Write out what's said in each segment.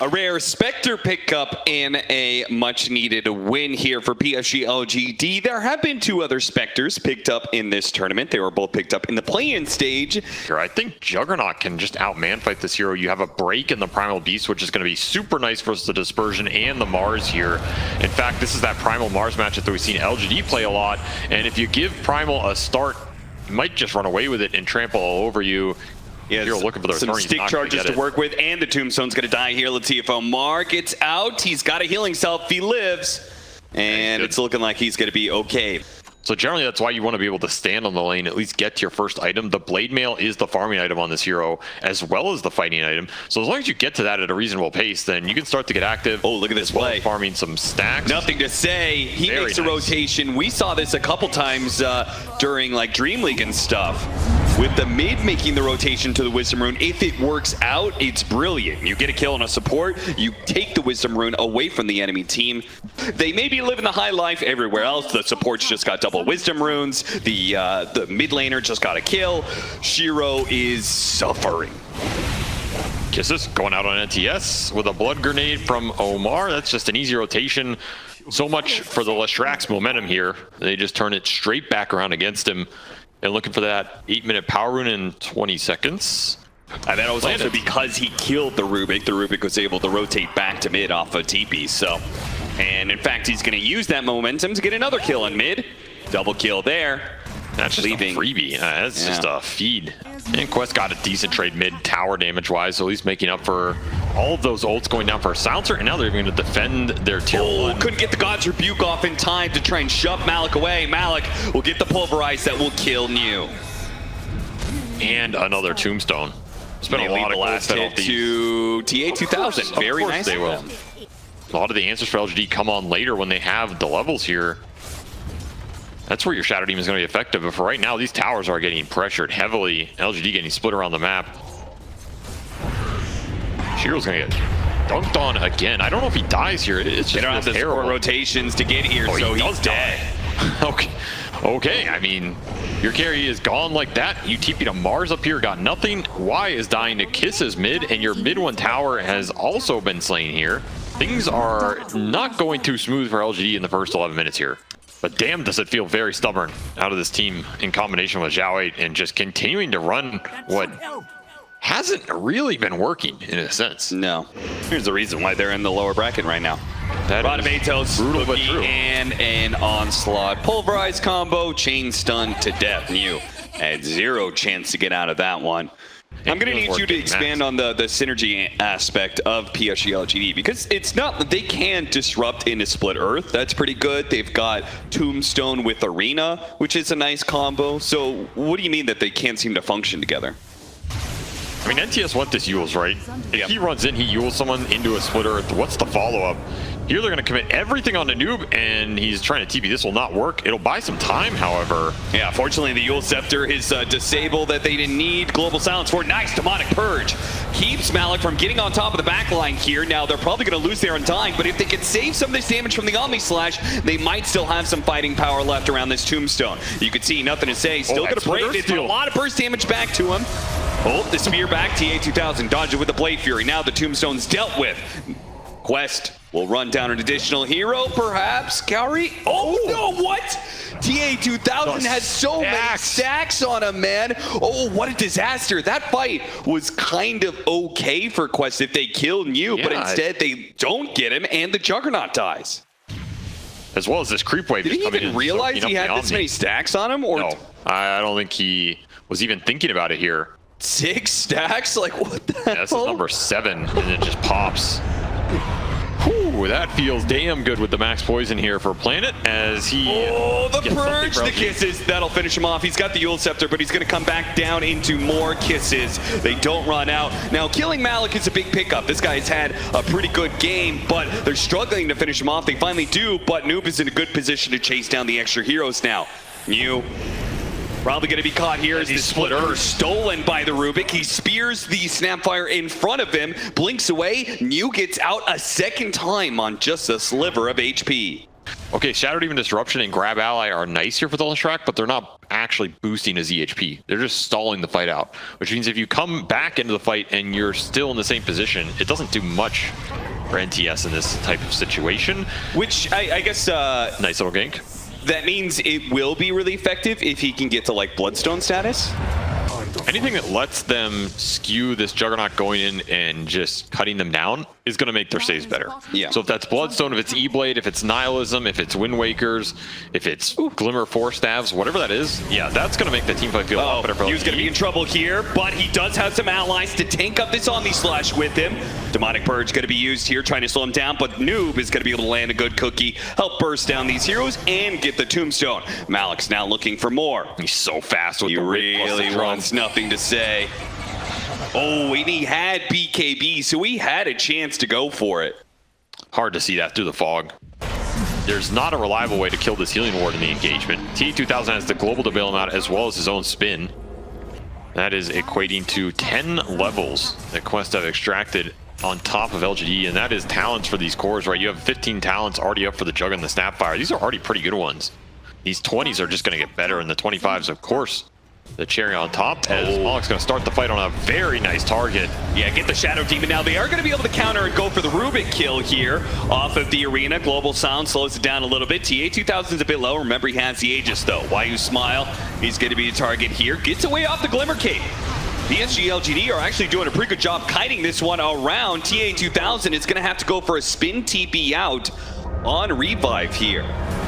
A rare Spectre pickup and a much-needed win here for PSG LGD. There have been two other Spectres picked up in this tournament. They were both picked up in the play-in stage. I think Juggernaut can just out-man fight this hero. You have a break in the Primal Beast, which is going to be super nice versus the Dispersion and the Mars here. In fact, this is that Primal Mars matchup that we've seen LGD play a lot. And if you give Primal a start, you might just run away with it and trample all over you. Yeah, you're looking for the some stick charges to work with, and the Tombstone's going to die here. Let's see if OmaR gets out. He's got a healing self. He lives, and it's looking like he's going to be okay. So generally, that's why you want to be able to stand on the lane, at least get to your first item. The Blade Mail is the farming item on this hero, as well as the fighting item. So as long as you get to that at a reasonable pace, then you can start to get active. Oh, look at this play. Farming some stacks. Nothing to say. He makes a rotation. We saw this a couple times during like Dream League and stuff. With the mid making the rotation to the Wisdom Rune, if it works out, it's brilliant. You get a kill on a support, you take the Wisdom Rune away from the enemy team. They may be living the high life everywhere else. The supports just got double Wisdom Runes. The mid laner just got a kill. Shiro is suffering. Kisses going out on NTS with a blood grenade from OmaR. That's just an easy rotation. So much for the Leshrax momentum here. They just turn it straight back around against him. And looking for that 8-minute power rune in 20 seconds. And that was also because he killed the Rubik. The Rubik was able to rotate back to mid off of TP. So, and in fact, he's going to use that momentum to get another kill in mid. Double kill there. That's just a freebie. That's just a feed. And Quest got a decent trade mid tower damage-wise, so he's making up for all of those ults going down for a silencer, and now they're going to defend their tier 1. Couldn't get the God's Rebuke off in time to try and shove Malik away. Malik will get the Pulverize that will kill New. And another Tombstone. It's been a lot of last hit to TA2000. Very nice. They will. A lot of the answers for LGD come on later when they have the levels here. That's where your Shadow Demon is going to be effective, but for right now, these towers are getting pressured heavily. LGD getting split around the map. Shiro's going to get dunked on again. I don't know if he dies here. It's just they don't have the support rotations to get here, so he's dead. Okay, I mean, your carry is gone like that. You TP to Mars up here, got nothing. Y is dying to Kisses mid, and your mid 1 tower has also been slain here. Things are not going too smooth for LGD in the first 11 minutes here. But damn, does it feel very stubborn out of this team in combination with Zhao 8 and just continuing to run what hasn't really been working in a sense. No. Here's the reason why they're in the lower bracket right now. That is brutal but true. And an onslaught. Pulverize combo, chain stun to death. New had 0 chance to get out of that one. I'm going to need you to expand on the synergy aspect of PSG LGD, because it's not that they can disrupt into Split Earth. That's pretty good. They've got Tombstone with Arena, which is a nice combo. So what do you mean that they can't seem to function together? I mean, NTS wants this Yules, right? If he runs in, he Yules someone into a Split Earth. What's the follow-up? Here they're going to commit everything on the noob, and he's trying to TP. This will not work. It'll buy some time, however. Yeah, fortunately, the Yule Scepter is disabled that they didn't need. Global Silence for nice Demonic Purge. Keeps Malik from getting on top of the back line here. Now, they're probably going to lose there in time, but if they can save some of this damage from the Omni Slash, they might still have some fighting power left around this Tombstone. You can see Nothing to Say. Still going to break it, but a lot of burst damage back to him. Oh, the spear back. TA2000 dodge it with the Blade Fury. Now the Tombstone's dealt with. Quest will run down an additional hero, perhaps. Kaori. Oh no, what? TA2000 has so many stacks on him, man. Oh, what a disaster. That fight was kind of okay for Quest if they killed New, but instead they don't get him, and the Juggernaut dies. As well as this creep wave. Did he even realize he had this many stacks on him? Or no, I don't think he was even thinking about it here. 6 stacks? Like, what the hell? That's number 7, and it just pops. Whew, that feels damn good with the max poison here for Planet as he... Oh, the Purge, the Kisses. That'll finish him off. He's got the Yule Scepter, but he's going to come back down into more Kisses. They don't run out. Now, killing Malik is a big pickup. This guy's had a pretty good game, but they're struggling to finish him off. They finally do, but Noob is in a good position to chase down the extra heroes now. New. Probably going to be caught here as the Split Earth stolen by the Rubik. He spears the Snapfire in front of him, blinks away. New gets out a second time on just a sliver of HP. Okay, Shadow Demon Disruption and Grab Ally are nice here for the Leshrac, but they're not actually boosting his EHP. They're just stalling the fight out, which means if you come back into the fight and you're still in the same position, it doesn't do much for NTS in this type of situation. Which I guess nice little gank. that means it will be really effective if he can get to like Bloodstone status. Anything that lets them skew this Juggernaut going in and just cutting them down is going to make their saves better. Yeah. So if that's Bloodstone, if it's E-Blade, if it's Nihilism, if it's Wind Wakers, if it's Glimmer Force Staves, whatever that is, yeah, that's going to make the team fight feel a lot better for He was going to be in trouble here, but he does have some allies to tank up this Omni Slash with him. Demonic Purge going to be used here, trying to slow him down, but Noob is going to be able to land a good cookie, help burst down these heroes, and get the Tombstone. Malik's now looking for more. He's so fast with he the really wants nothing to say. Oh, and he had BKB, so he had a chance to go for it. Hard to see that through the fog. There's not a reliable way to kill this healing ward in the engagement. TA2000 has the global to bail him out as well as his own spin. That is equating to 10 levels that Quest have extracted on top of LGD, and that is talents for these cores, right? You have 15 talents already up for the Jug and the Snapfire. These are already pretty good ones. These 20s are just going to get better, and the 25s, of course, the cherry on top, as Malik's going to start the fight on a very nice target. Yeah, get the Shadow Demon now. They are going to be able to counter and go for the Rubik kill here off of the arena. Global Sound slows it down a little bit. TA2000's a bit low. Remember, he has the Aegis, though. Why you smile? He's going to be the target here. Gets away off the Glimmer Cape. PSG LGD are actually doing a pretty good job kiting this one around. TA2000 is going to have to go for a spin TP out on Revive here.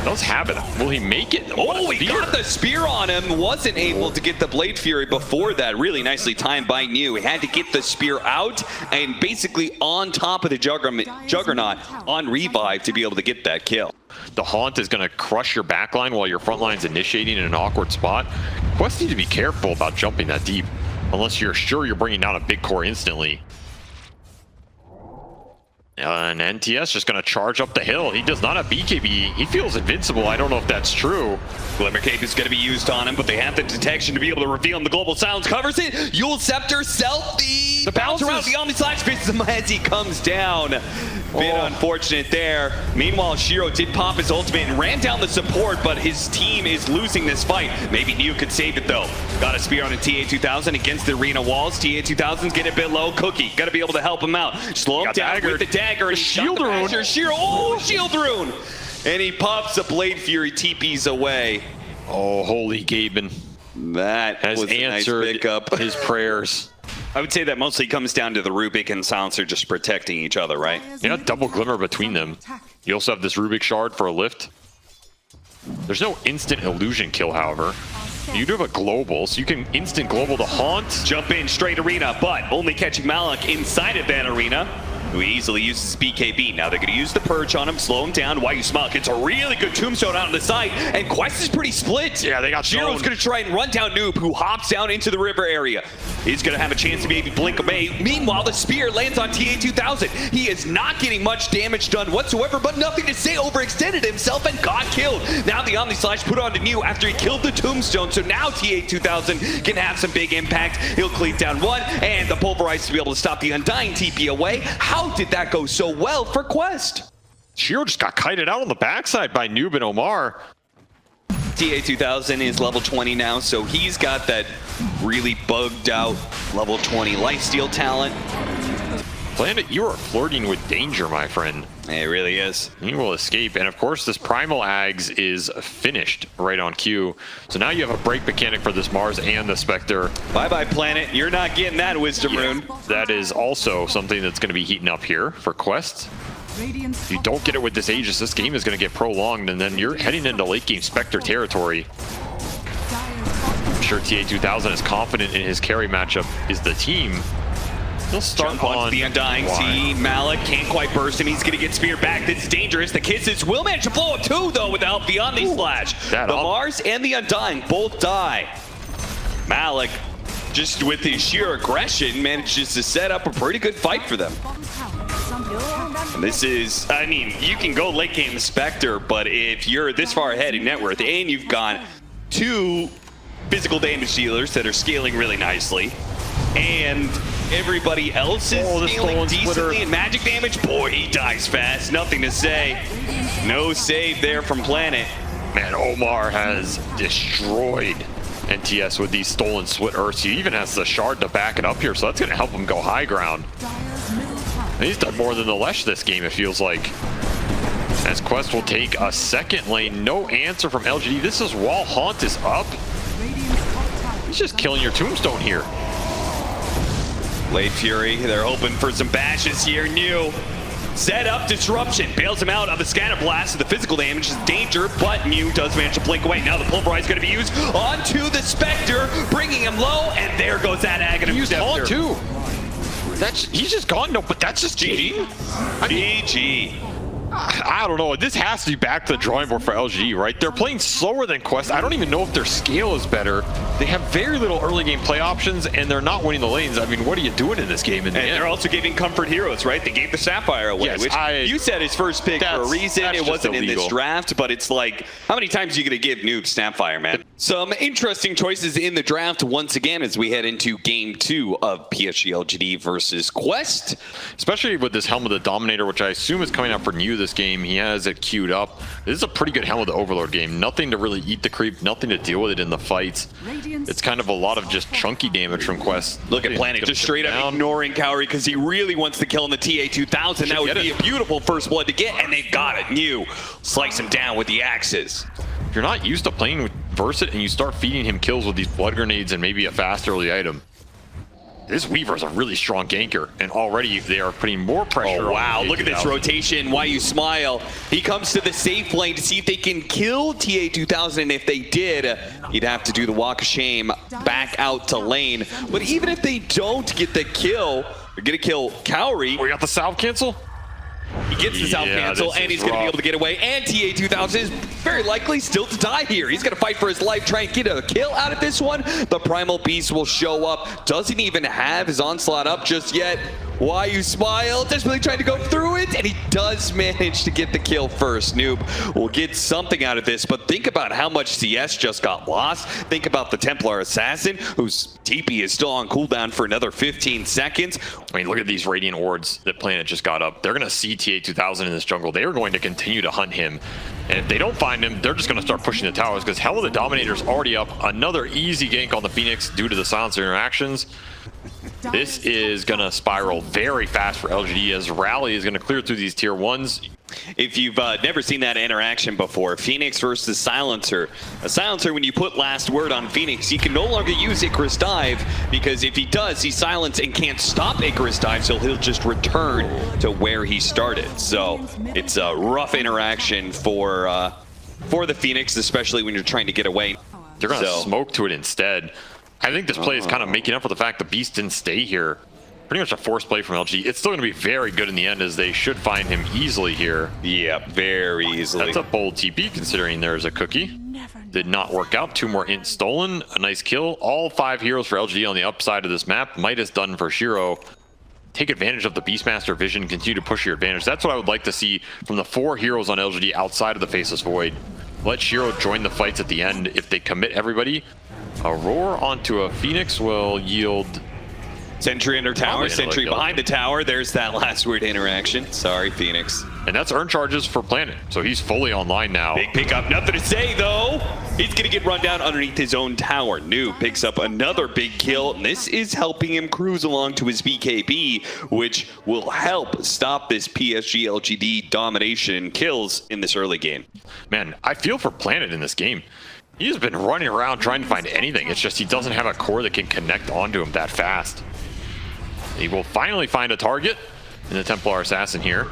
Does have it. Will he make it? Oh, he got the spear on him. Wasn't able to get the Blade Fury before that. Really nicely timed by New. He had to get the spear out and basically on top of the Juggernaut on Revive to be able to get that kill. The Haunt is going to crush your backline while your front line's initiating in an awkward spot. Quest need to be careful about jumping that deep, unless you're sure you're bringing down a big core instantly. And NTS just going to charge up the hill. He does not have BKB. He feels invincible. I don't know if that's true. Glimmer Cape is going to be used on him, but they have the detection to be able to reveal him. The Global Sounds covers it. Yule Scepter, self the bounce around the Omni Slash faces him as he comes down. Bit unfortunate there. Meanwhile, Shiro did pop his ultimate and ran down the support, but his team is losing this fight. Maybe New could save it though. Got a spear on a TA2000 against the arena walls. TA2000's getting a bit low. Cookie, got to be able to help him out. Slow him down with the dagger. And Shield Rune. Shiro, oh, Shield Rune. And he pops a Blade Fury, TPs away. Oh, holy Gaben. That has was answered a nice pickup. his prayers. I would say that mostly comes down to the Rubik and Silencer just protecting each other, right? Yeah, double Glimmer between them. You also have this Rubik Shard for a lift. There's no instant illusion kill, however. You do have a global, so you can instant global the Haunt. Jump in straight arena, but only catching Malik inside of that arena, who easily uses BKB. Now they're going to use the Purge on him, slow him down. Why you smile? Gets a really good tombstone out on the side, and Quest is pretty split. Yeah, they got Shiro's going to try and run down Noob, who hops down into the river area. He's going to have a chance to maybe blink away. Meanwhile, the spear lands on TA2000. He is not getting much damage done whatsoever, but nothing to say. Overextended himself and got killed. Now the Omni Slash put on to New after he killed the tombstone. So now TA2000 can have some big impact. He'll cleave down one, and the Pulverize to be able to stop the Undying TP away. How did that go so well for Quest? Shiro just got kited out on the backside by Noob and OmaR. TA2000 is level 20 now, so he's got that really bugged out level 20 lifesteal talent. Planet, you are flirting with danger, my friend. It really is. You will escape, and of course this Primal Ags is finished right on cue. So now you have a break mechanic for this Mars and the Spectre. Bye-bye, Planet. You're not getting that Wisdom Rune. That is also something that's going to be heating up here for Quest. If you don't get it with this Aegis, this game is going to get prolonged, and then you're heading into late game Spectre territory. I'm sure TA2000 is confident in his carry matchup is the team. He'll start on the Undying. See, Malik can't quite burst him. He's going to get speared back. This is dangerous. The Kisses will manage to blow up too, though, without the Omni Slash. The Mars and the Undying both die. Malik, just with his sheer aggression, manages to set up a pretty good fight for them. And this is, I mean, you can go late game Spectre, but if you're this far ahead in net worth and you've got two physical damage dealers that are scaling really nicely, and Everybody else is the scaling stolen splitter. decently in magic damage. Boy, he dies fast. Nothing to say. No save there from Planet. Man, OmaR has destroyed NTS with these stolen split Earths. He even has the shard to back it up here, so that's going to help him go high ground. And he's done more than the Lesh this game, it feels like. As Quest will take a second lane. No answer from LGD. This is Wall Haunt is up. He's just killing your Tombstone here. Blade Fury, they're hoping for some bashes here. New set up disruption, bails him out of the scatter blast. So the physical damage is danger, but Mew does manage to blink away. Now the pulverize going to be used onto the Spectre, bringing him low, and there goes that Aghanim. Used on too. He's just gone. No, but that's just GG. GG. I don't know. This has to be back to the drawing board for LGD, right? They're playing slower than Quest. I don't even know if their scale is better. They have very little early game play options, and they're not winning the lanes. I mean, what are you doing in this game? And they're also giving comfort heroes, right? They gave the Sapphire away, yes, which you said is first pick for a reason. It wasn't in this draft, but it's like, how many times are you going to give Noob Sapphire, man? Some interesting choices in the draft once again as we head into game 2 of PSG LGD versus Quest. Especially with this Helm of the Dominator, which I assume is coming out for New this game. He has it queued up. This is a pretty good Helm of the Overlord game. Nothing to really eat the creep, nothing to deal with it in the fights. It's kind of a lot of just chunky damage from Quest. Look at Planet just straight up ignoring kaori because he really wants to kill in the TA2000. That would be a beautiful first blood to get, and they've got it. New slice him down with the axes. If you're not used to playing with Versit and you start feeding him kills with these blood grenades and maybe a fast early item, this Weaver is a really strong ganker, and already they are putting more pressure on. Wow, look at this rotation. Why you smile. He comes to the safe lane to see if they can kill TA2000, and if they did, he'd have to do the walk of shame back out to lane. But even if they don't get the kill, they're gonna kill kaori. We got the salve cancel? He gets the south cancel, and he's going to be able to get away. And TA2000 is very likely still to die here. He's going to fight for his life, try and get a kill out of this one. The Primal Beast will show up. Doesn't even have his onslaught up just yet. Why you smile? Desperately trying to go through it, and he does manage to get the kill first. Noob will get something out of this, but think about how much CS just got lost. Think about the Templar Assassin, whose TP is still on cooldown for another 15 seconds. I mean, look at these Radiant Wards that Planet just got up. They're going to see TA2000 in this jungle. They are going to continue to hunt him. And if they don't find him, they're just going to start pushing the towers because Hell of the Dominator's already up. Another easy gank on the Phoenix due to the silencer interactions. This is going to spiral very fast for LGD as Rally is going to clear through these tier 1s. If you've never seen that interaction before, Phoenix versus Silencer. A Silencer, when you put last word on Phoenix, he can no longer use Icarus Dive, because if he does, he's silenced and can't stop Icarus Dive, so he'll just return to where he started. So it's a rough interaction for the Phoenix, especially when you're trying to get away. They're going to smoke to it instead. I think this play is kind of making up for the fact the Beast didn't stay here. Pretty much a forced play from LG. It's still going to be very good in the end as they should find him easily here. Yeah, very easily. That's a bold TP considering there's a cookie. Did not work out. 2 more int stolen. A nice kill. All 5 heroes for LG on the upside of this map. Midas done for Shiro. Take advantage of the Beastmaster vision. Continue to push your advantage. That's what I would like to see from the 4 heroes on LGD outside of the Faceless Void. Let Shiro join the fights at the end. If they commit everybody, a roar onto a Phoenix will yield Sentry under tower, Sentry behind the tower. There's that last word interaction. Sorry, Phoenix. And that's earn charges for Planet, so he's fully online now. Big pickup, nothing to say though. He's gonna get run down underneath his own tower. Noob picks up another big kill, and this is helping him cruise along to his BKB, which will help stop this PSG LGD domination kills in this early game. Man, I feel for Planet in this game. He's been running around trying to find anything. It's just he doesn't have a core that can connect onto him that fast. He will finally find a target in the Templar Assassin here.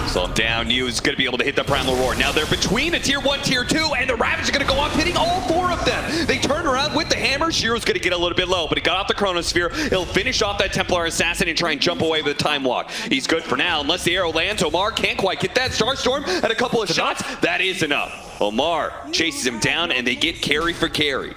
So down, Yu is going to be able to hit the Primal Roar. Now they're between a tier 1, tier 2, and the Ravage is going to go up, hitting all 4 of them. They turn around with the hammer. Shiro's going to get a little bit low, but he got off the Chronosphere. He'll finish off that Templar Assassin and try and jump away with a Time Walk. He's good for now, unless the arrow lands. OmaR can't quite get that. Starstorm had a couple of shots. That is enough. OmaR chases him down, and they get carry for carry.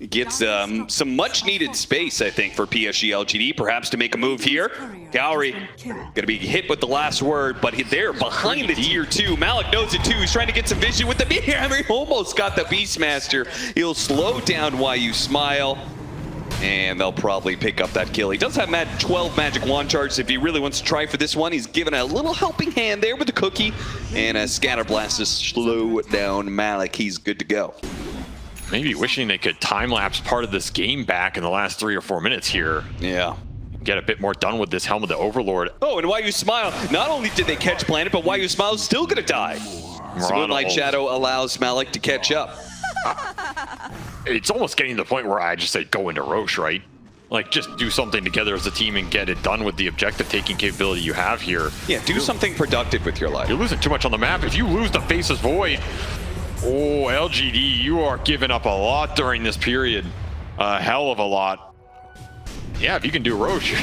Gets some much needed space, I think, for PSG LGD, perhaps to make a move here. Kaori gonna be hit with the last word, but they're behind the tier 2. Malik knows it too. He's trying to get some vision with the Beastmaster. He almost got the Beastmaster. He'll slow down while you smile. And they'll probably pick up that kill. He does have 12 magic wand charges if he really wants to try for this one. He's given a little helping hand there with the cookie. And a scatter blast to slow down Malik. He's good to go. Maybe wishing they could time-lapse part of this game back in the last 3 or 4 minutes here. Yeah. Get a bit more done with this Helm of the Overlord. Oh, and Why You Smile, not only did they catch Planet, but Why You Smile is still gonna die. So Moonlight Shadow allows Malik to catch up. It's almost getting to the point where I just say go into Roche, right? Like, just do something together as a team and get it done with the objective-taking capability you have here. Yeah, do something productive with your life. You're losing too much on the map. If you lose the Faceless Void, oh, LGD, you are giving up a lot during this period. A hell of a lot. Yeah, if you can do Roche,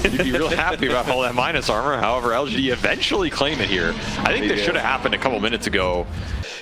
you'd be real happy about all that minus armor. However, LGD eventually claim it here. I think this should have happened a couple minutes ago.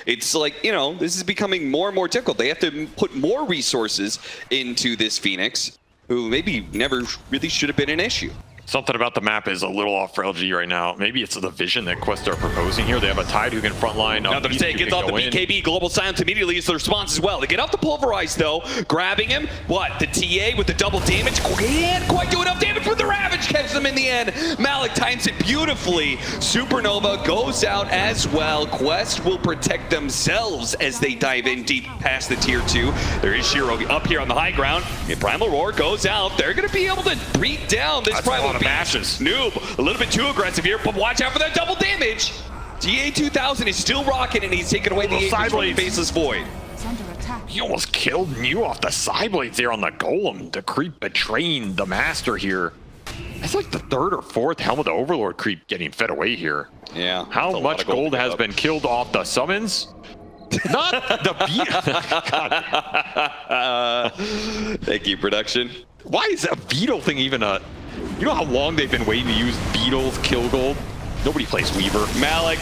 It's like, you know, this is becoming more and more difficult. They have to put more resources into this Phoenix, who maybe never really should have been an issue. Something about the map is a little off for LG right now. Maybe it's the vision that Quest are proposing here. They have a Tide who can frontline. NothingToSay gets off the BKB. Global Silence immediately is the response as well. They get off the Pulverize, though. Grabbing him. What? The TA with the double damage. Can't quite do enough damage with the Ravage. Catches them in the end. Malik times it beautifully. Supernova goes out as well. Quest will protect themselves as they dive in deep past the tier 2. There is Shiro up here on the high ground. If Primal Roar goes out, they're going to be able to beat down this Primal Mashes. Noob, a little bit too aggressive here, but watch out for that double damage. TA2000 is still rocking, and he's taking away the side blade. Faceless Void. He almost killed Mew off the side blades there on the Golem. The creep betraying the Master here. It's like the 3rd or 4th Helm of the Overlord creep getting fed away here. Yeah. How much gold has been killed off the summons? Not the beat. Thank you, production. Why is a beetle thing even a... You know how long they've been waiting to use beetles kill gold? Nobody plays Weaver. Malik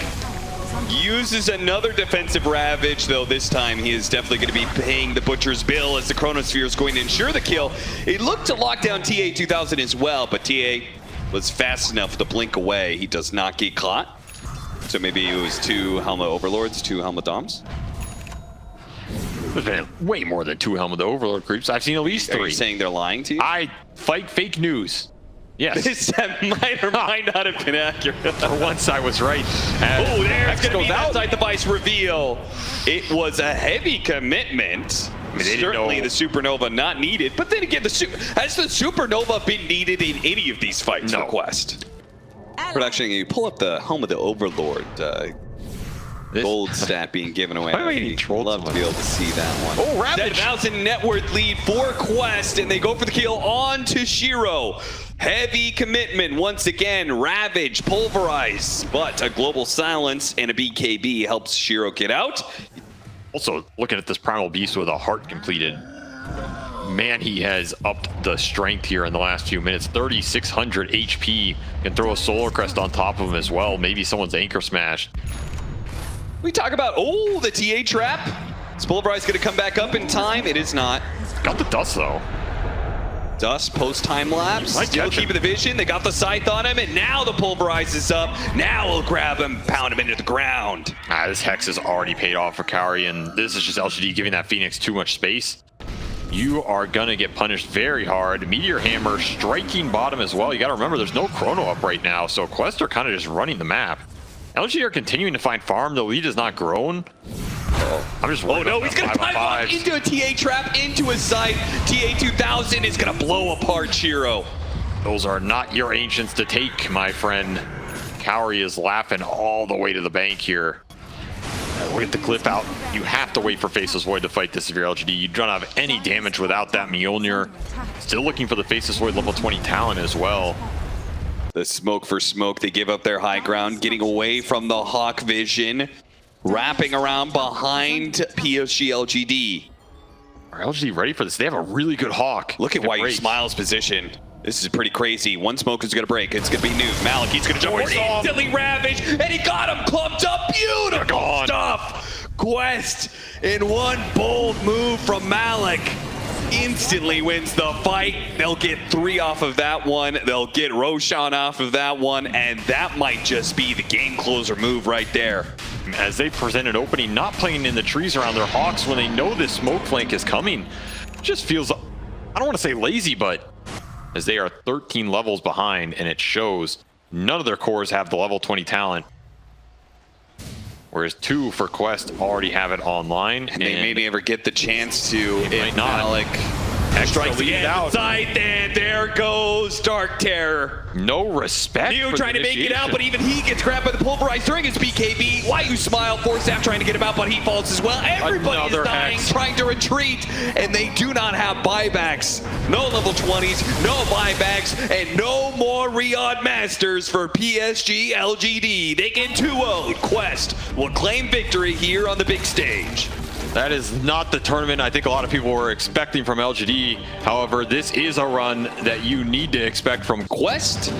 uses another defensive Ravage, though this time he is definitely going to be paying the Butcher's bill as the Chronosphere is going to ensure the kill. It looked to lock down TA2000 as well, but TA was fast enough to blink away. He does not get caught. So maybe it was 2 Helmet Overlords, 2 Helmet Doms. There's been way more than 2 Helmet Overlord creeps. I've seen at least 3. Are you saying they're lying to you? I fight fake news. Yes. This might or might not have been accurate. For once I was right. Oh, there's going to be that side device reveal. It was a heavy commitment. I mean, certainly the Supernova not needed, but then again, has the Supernova been needed in any of these fights? No. Quest. Production, you pull up the Home of the Overlord gold stat being given away. I'd love to be able to see that one. Oh, Ravage! 7,000 net worth lead for Quest, and they go for the kill on to Shiro. Heavy commitment once again. Ravage, Pulverize, but a Global Silence and a BKB helps Shiro get out. Also, looking at this Primal Beast with a heart completed. Man, he has upped the strength here in the last few minutes. 3,600 HP. Can throw a Solar Crest on top of him as well. Maybe someone's Anchor Smash. We talk about, the TA trap. Is Pulverize going to come back up in time? It is not. Got the dust, though. Dust post-time lapse. Still keeping the vision. They got the Scythe on him, and now the Pulverize is up. Now we'll grab him, pound him into the ground. This Hex has already paid off for Kaori, and this is just LGD giving that Phoenix too much space. You are going to get punished very hard. Meteor Hammer striking bottom as well. You got to remember, there's no Chrono up right now, so Quest are kind of just running the map. LG are continuing to find farm. The lead has not grown. I'm just worried. Oh no, he's going to climb up into a TA trap, into his side. TA2000 is going to blow apart Shiro. Those are not your ancients to take, my friend. Kaori is laughing all the way to the bank here. We'll get the clip out. You have to wait for Faceless Void to fight this if you're LGD. You don't have any damage without that Mjolnir. Still looking for the Faceless Void level 20 talent as well. The smoke for smoke, they give up their high ground, getting away from the Hawk vision, wrapping around behind PSG LGD. Are LGD ready for this? They have a really good Hawk. Look at Why You Smile's position. This is pretty crazy. One smoke is going to break. It's going to be new. Malik, he's going to jump instantly Ravage, and he got him clumped up. Beautiful stuff. Quest in one bold move from Malik. Instantly wins the fight. They'll get 3 off of that one. They'll get Roshan off of that one, and that might just be the game closer move right there. As they present an opening, not playing in the trees around their Hawks when they know this smoke flank is coming. Just feels I don't want to say lazy, but as they are 13 levels behind, and it shows none of their cores have the level 20 talent. Whereas 2 for Quest already have it online. And they maybe ever get the chance to if not. Malik strikes the end sight, and there goes Dark Terror. No respect. Neo trying to make it out, but even he gets grabbed by the pulverize during his BKB. Why you smile? Forstaff trying to get him out, but he falls as well. Everybody Another is dying, Hex. trying to retreat, and they do not have buybacks. No level 20s, no buybacks, and no more RIYADH Masters for PSG LGD. They get 2-0. Quest will claim victory here on the big stage. That is not the tournament I think a lot of people were expecting from LGD. However, this is a run that you need to expect from Quest